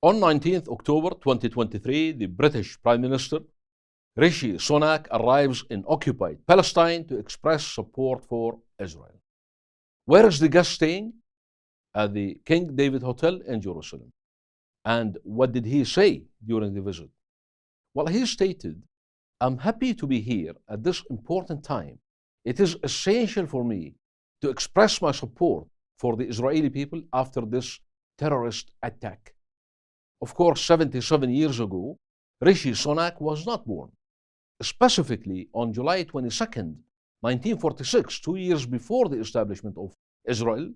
On 19th October 2023, the British Prime Minister Rishi Sunak arrives in occupied Palestine to express support for Israel. Where is the guest staying? At the King David Hotel in Jerusalem. And what did he say during the visit? Well, he stated, "I'm happy to be here at this important time. It is essential for me to express my support for the Israeli people after this terrorist attack." Of course, 77 years ago, Rishi Sunak was not born. Specifically, on July 22nd, 1946, 2 years before the establishment of Israel,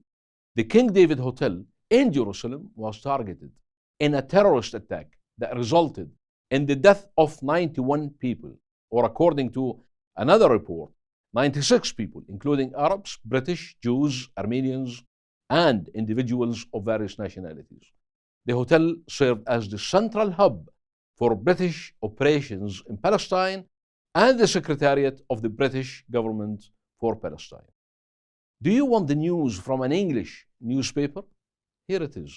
the King David Hotel in Jerusalem was targeted in a terrorist attack that resulted in the death of 91 people, or according to another report, 96 people, including Arabs, British, Jews, Armenians, and individuals of various nationalities. The hotel served as the central hub for British operations in Palestine and the Secretariat of the British government for Palestine. Do you want the news from an English newspaper? Here it is.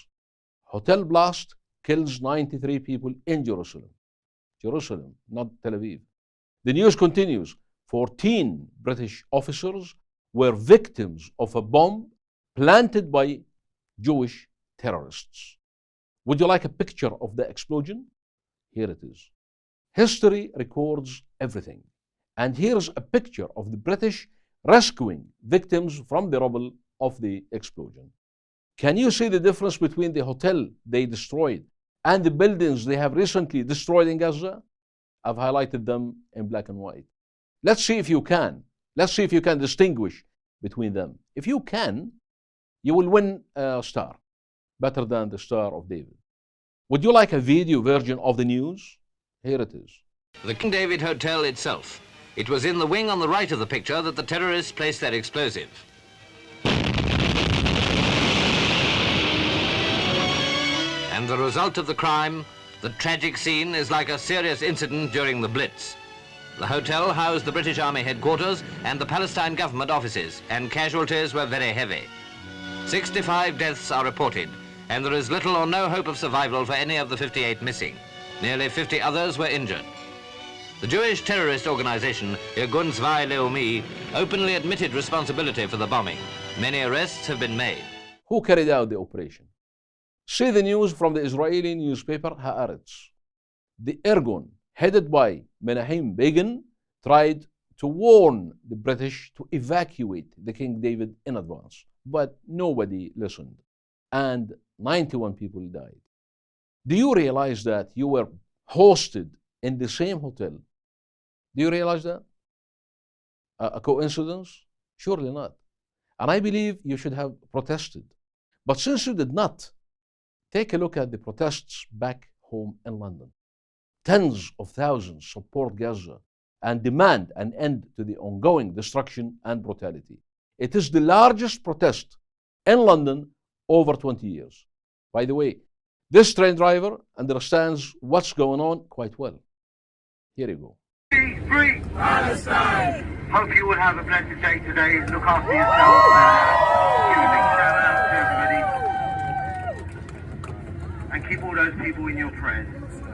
Hotel blast kills 93 people in Jerusalem. Jerusalem, not Tel Aviv. The news continues. 14 British officers were victims of a bomb planted by Jewish terrorists. Would you like a picture of the explosion? Here it is. History records everything. And here's a picture of the British rescuing victims from the rubble of the explosion. Can you see the difference between the hotel they destroyed and the buildings they have recently destroyed in Gaza? I've highlighted them in black and white. Let's see if you can. Let's see if you can distinguish between them. If you can, you will win a star, better than the Star of David. Would you like a video version of the news? Here it is. The King David Hotel itself. It was in the wing on the right of the picture that the terrorists placed their explosive. And the result of the crime, the tragic scene, is like a serious incident during the Blitz. The hotel housed the British Army headquarters and the Palestine government offices, and casualties were very heavy. 65 deaths are reported, and there is little or no hope of survival for any of the 58 missing. Nearly 50 others were injured. The Jewish terrorist organization, Irgun Tzvai Leumi, openly admitted responsibility for the bombing. Many arrests have been made. Who carried out the operation? See the news from the Israeli newspaper Haaretz. The Irgun, headed by Menachem Begin, tried to warn the British to evacuate the King David in advance, but nobody listened, and 91 people died. Do you realize that you were hosted in the same hotel? Do you realize that? A coincidence? Surely not. And I believe you should have protested. But since you did not, take a look at the protests back home in London. Tens of thousands support Gaza and demand an end to the ongoing destruction and brutality. It is the largest protest in London over 20 years. By the way, this train driver understands what's going on quite well. Here you go. Free Palestine! Hope you will have a blessed day today. Look after yourself. Give a big shout out to everybody. And keep all those people in your prayers.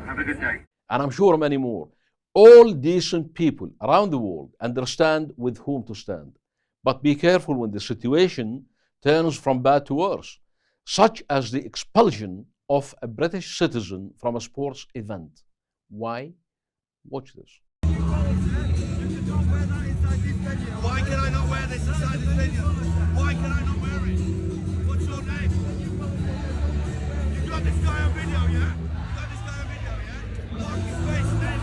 Have a good day. And I'm sure many more. All decent people around the world understand with whom to stand. But be careful when the situation turns from bad to worse, such as the expulsion of a British citizen from a sports event. Why? Watch this. Why can I not wear this inside this video? Why can I not wear it? What's your name? You got this guy on video, yeah? You got this guy on video, yeah? Lock his face, then.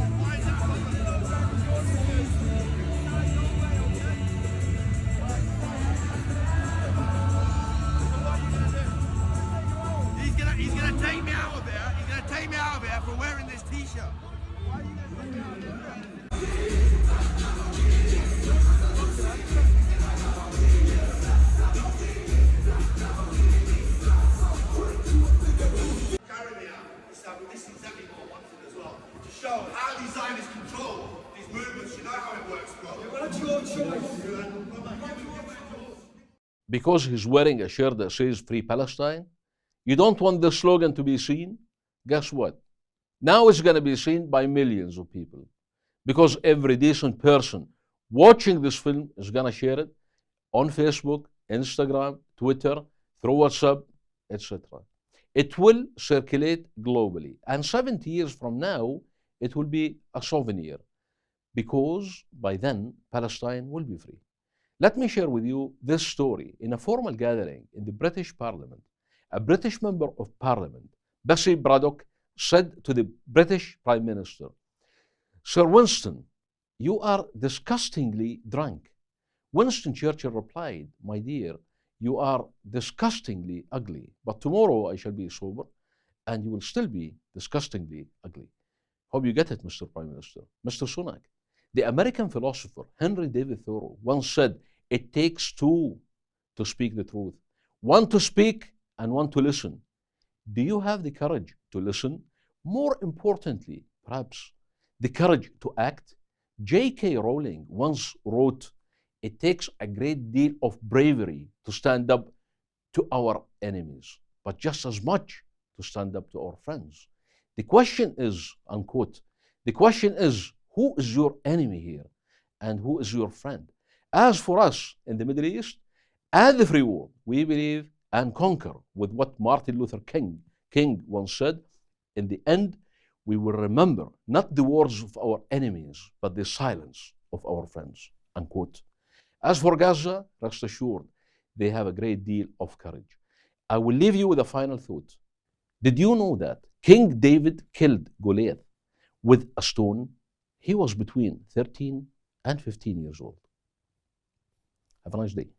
Why is that? He's gonna take me out of here. He's gonna take me out of here for wearing this t-shirt. Why are you gonna take me out of here? Because he's wearing a shirt that says Free Palestine? You don't want the slogan to be seen? Guess what? Now it's going to be seen by millions of people. Because every decent person watching this film is going to share it on Facebook, Instagram, Twitter, through WhatsApp, etc. It will circulate globally. And 70 years from now, it will be a souvenir. Because by then, Palestine will be free. Let me share with you this story. In a formal gathering in the British Parliament, a British member of Parliament, Bessie Braddock, said to the British Prime Minister, "Sir Winston, you are disgustingly drunk." Winston Churchill replied, "My dear, you are disgustingly ugly, but tomorrow I shall be sober, and you will still be disgustingly ugly." Hope you get it, Mr. Prime Minister. Mr. Sunak, the American philosopher Henry David Thoreau once said, "It takes two to speak the truth, one to speak and one to listen." Do you have the courage to listen? More importantly, perhaps, the courage to act? J.K. Rowling once wrote, "It takes a great deal of bravery to stand up to our enemies, but just as much to stand up to our friends." The question is, unquote, the question is, who is your enemy here and who is your friend? As for us in the Middle East, at the free world, we believe and conquer with what Martin Luther King once said, "In the end, we will remember not the words of our enemies, but the silence of our friends," unquote. As for Gaza, rest assured, they have a great deal of courage. I will leave you with a final thought. Did you know that King David killed Goliath with a stone? He was between 13 and 15 years old. Have a nice day.